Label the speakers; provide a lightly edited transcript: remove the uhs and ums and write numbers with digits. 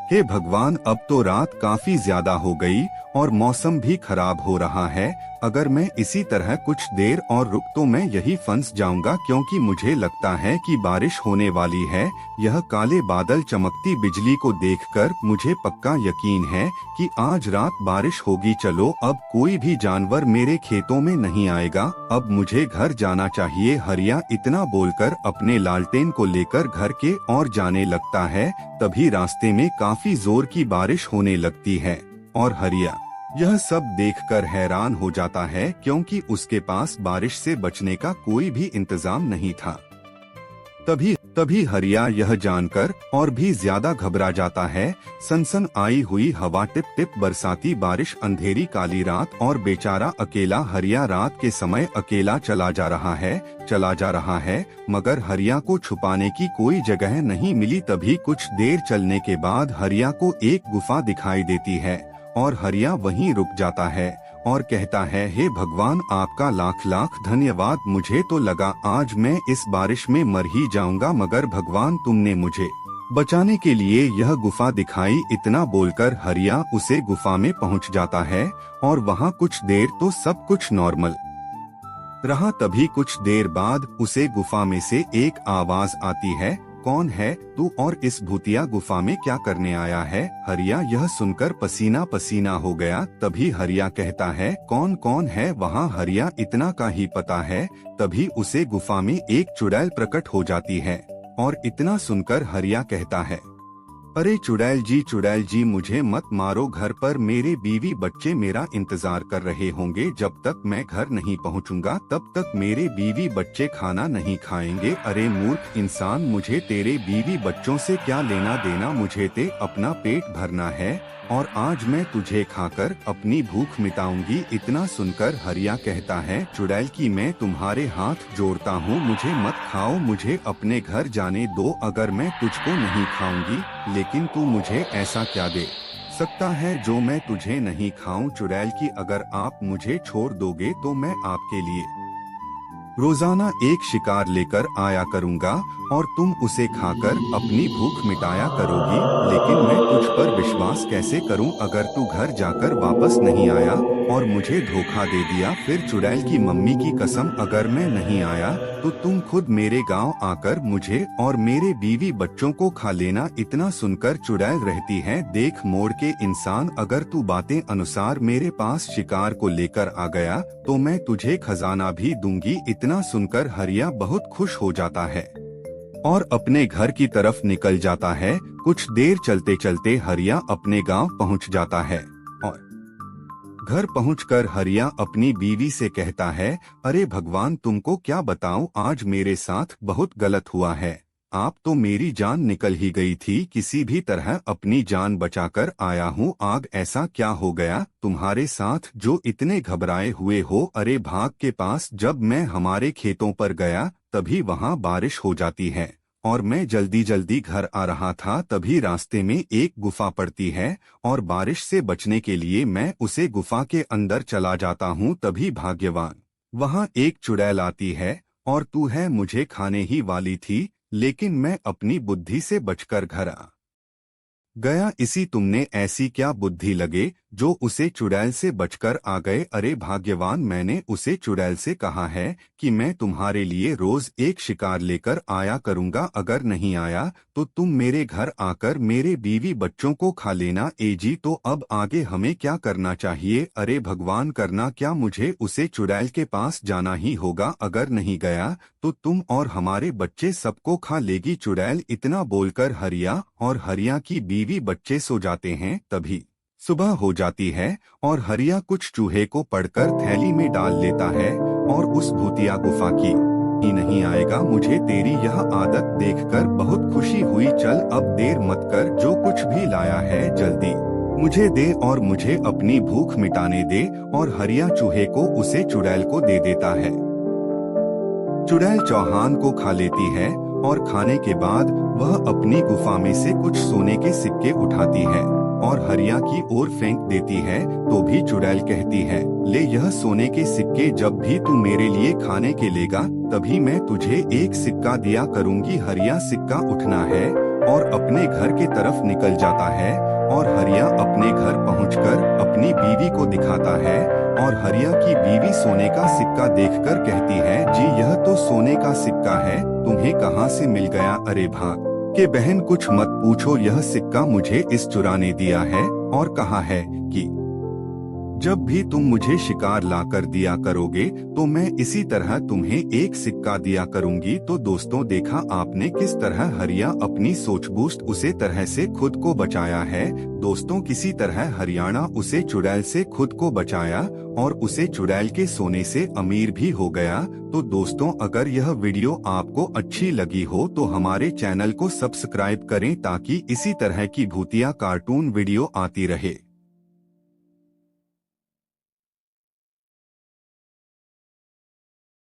Speaker 1: हे भगवान, अब तो रात काफी ज्यादा हो गई और मौसम भी खराब हो रहा है। अगर मैं इसी तरह कुछ देर और रुक तो मैं यही फंस जाऊंगा, क्योंकि मुझे लगता है कि बारिश होने वाली है। यह काले बादल, चमकती बिजली को देखकर मुझे पक्का यकीन है कि आज रात बारिश होगी। चलो, अब कोई भी जानवर मेरे खेतों में नहीं आएगा। अब मुझे घर जाना चाहिए। हरिया इतना बोलकर अपने लालटेन को लेकर घर के ओर जाने लगता है। तभी रास्ते में काफी जोर की बारिश होने लगती है और हरिया यह सब देखकर हैरान हो जाता है, क्योंकि उसके पास बारिश से बचने का कोई भी इंतजाम नहीं था। तभी हरिया यह जानकर और भी ज्यादा घबरा जाता है। सनसन आई हुई हवा, टिप टिप बरसाती बारिश, अंधेरी काली रात और बेचारा अकेला हरिया रात के समय अकेला चला जा रहा है। मगर हरिया को छुपाने की कोई जगह नहीं मिली। तभी कुछ देर चलने के बाद हरिया को एक गुफा दिखाई देती है और हरिया वहीं रुक जाता है और कहता है, हे भगवान, आपका लाख लाख धन्यवाद। मुझे तो लगा आज मैं इस बारिश में मर ही जाऊंगा, मगर भगवान तुमने मुझे बचाने के लिए यह गुफा दिखाई। इतना बोलकर हरिया उसे गुफा में पहुंच जाता है और वहां कुछ देर तो सब कुछ नॉर्मल रहा। तभी कुछ देर बाद उसे गुफा में से एक आवाज आती है, कौन है तू और इस भूतिया गुफा में क्या करने आया है? हरिया यह सुनकर पसीना पसीना हो गया। तभी हरिया कहता है, कौन कौन है वहाँ? हरिया इतना का ही पता है। तभी उसे गुफा में एक चुड़ैल प्रकट हो जाती है और इतना सुनकर हरिया कहता है, अरे चुड़ैल जी, मुझे मत मारो। घर पर मेरे बीवी बच्चे मेरा इंतजार कर रहे होंगे। जब तक मैं घर नहीं पहुंचूंगा तब तक मेरे बीवी बच्चे खाना नहीं खाएंगे। अरे मूर्ख इंसान, मुझे तेरे बीवी बच्चों से क्या लेना देना? मुझे ते अपना पेट भरना है और आज मैं तुझे खाकर अपनी भूख मिटाऊंगी। इतना सुनकर हरिया कहता है, चुड़ैल की मैं तुम्हारे हाथ जोड़ता हूँ, मुझे मत खाओ, मुझे अपने घर जाने दो। अगर मैं तुझको नहीं खाऊंगी, लेकिन तू मुझे ऐसा क्या दे सकता है जो मैं तुझे नहीं खाऊं? चुड़ैल की, अगर आप मुझे छोड़ दोगे तो मैं आपके लिए रोजाना एक शिकार लेकर आया करूंगा और तुम उसे खाकर अपनी भूख मिटाया करोगी। लेकिन मैं तुझ पर विश्वास कैसे करूं अगर तू घर जाकर वापस नहीं आया और मुझे धोखा दे दिया? फिर चुड़ैल की मम्मी की कसम, अगर मैं नहीं आया तो तुम खुद मेरे गांव आकर मुझे और मेरे बीवी बच्चों को खा लेना। इतना सुनकर चुड़ैल रहती है, देख मोड़ के इंसान, अगर तू बातें अनुसार मेरे पास शिकार को लेकर आ गया तो मैं तुझे खजाना भी दूंगी। इतना सुनकर हरिया बहुत खुश हो जाता है और अपने घर की तरफ निकल जाता है। कुछ देर चलते चलते हरिया अपने गांव पहुंच जाता है और घर पहुंचकर हरिया अपनी बीवी से कहता है, अरे भगवान, तुमको क्या बताऊं, आज मेरे साथ बहुत गलत हुआ है। आप तो मेरी जान निकल ही गई थी, किसी भी तरह अपनी जान बचाकर आया हूँ। आग, ऐसा क्या हो गया तुम्हारे साथ जो इतने घबराए हुए हो? अरे भाग के पास, जब मैं हमारे खेतों पर गया तभी वहाँ बारिश हो जाती है और मैं जल्दी जल्दी घर आ रहा था। तभी रास्ते में एक गुफा पड़ती है और बारिश से बचने के लिए मैं उसे गुफा के अंदर चला जाता हूँ। तभी भाग्यवान, वहाँ एक चुड़ैल आती है और तू है मुझे खाने ही वाली थी, लेकिन मैं अपनी बुद्धि से बचकर घर आ गया। इसी तुमने ऐसी क्या बुद्धि लगे जो उसे चुड़ैल से बचकर आ गए? अरे भाग्यवान, मैंने उसे चुड़ैल से कहा है कि मैं तुम्हारे लिए रोज एक शिकार लेकर आया करूंगा। अगर नहीं आया तो तुम मेरे घर आकर मेरे बीवी बच्चों को खा लेना। एजी, तो अब आगे हमें क्या करना चाहिए? अरे भगवान, करना क्या, मुझे उसे चुड़ैल के पास जाना ही होगा। अगर नहीं गया तो तुम और हमारे बच्चे सबको खा लेगी। चुड़ैल इतना बोलकर हरिया और हरिया की बीवी बच्चे सो जाते हैं। तभी सुबह हो जाती है और हरिया कुछ चूहे को पकड़कर थैली में डाल लेता है और उस भूतिया गुफा की ही नहीं आएगा। मुझे तेरी यह आदत देखकर बहुत खुशी हुई। चल अब देर मत कर, जो कुछ भी लाया है जल्दी मुझे दे और मुझे अपनी भूख मिटाने दे। और हरिया चूहे को उसे चुड़ैल को दे देता है। चुड़ैल चौहान को खा लेती है और खाने के बाद वह अपनी गुफा में से कुछ सोने के सिक्के उठाती है और हरिया की ओर फेंक देती है। तो भी चुड़ैल कहती है, ले यह सोने के सिक्के, जब भी तू मेरे लिए खाने के लेगा तभी मैं तुझे एक सिक्का दिया करूंगी। हरिया सिक्का उठना है और अपने घर के तरफ निकल जाता है और हरिया अपने घर पहुंचकर अपनी बीवी को दिखाता है और हरिया की बीवी सोने का सिक्का देखकर कहती है, जी यह तो सोने का सिक्का है, तुम्हें कहाँ से मिल गया? अरे भाग के बहन कुछ मत पूछो, यह सिक्का मुझे इस चुरा ने दिया है और कहा है कि जब भी तुम मुझे शिकार लाकर दिया करोगे तो मैं इसी तरह तुम्हें एक सिक्का दिया करूंगी। तो दोस्तों देखा आपने किस तरह हरिया अपनी सूझबूझ उसे तरह से खुद को बचाया है। दोस्तों किसी तरह हरियाणा उसे चुड़ैल से खुद को बचाया और उसे चुड़ैल के सोने से अमीर भी हो गया। तो दोस्तों अगर यह वीडियो आपको अच्छी लगी हो तो हमारे चैनल को सब्सक्राइब करें ताकि इसी तरह की भूतिया कार्टून वीडियो आती रहे।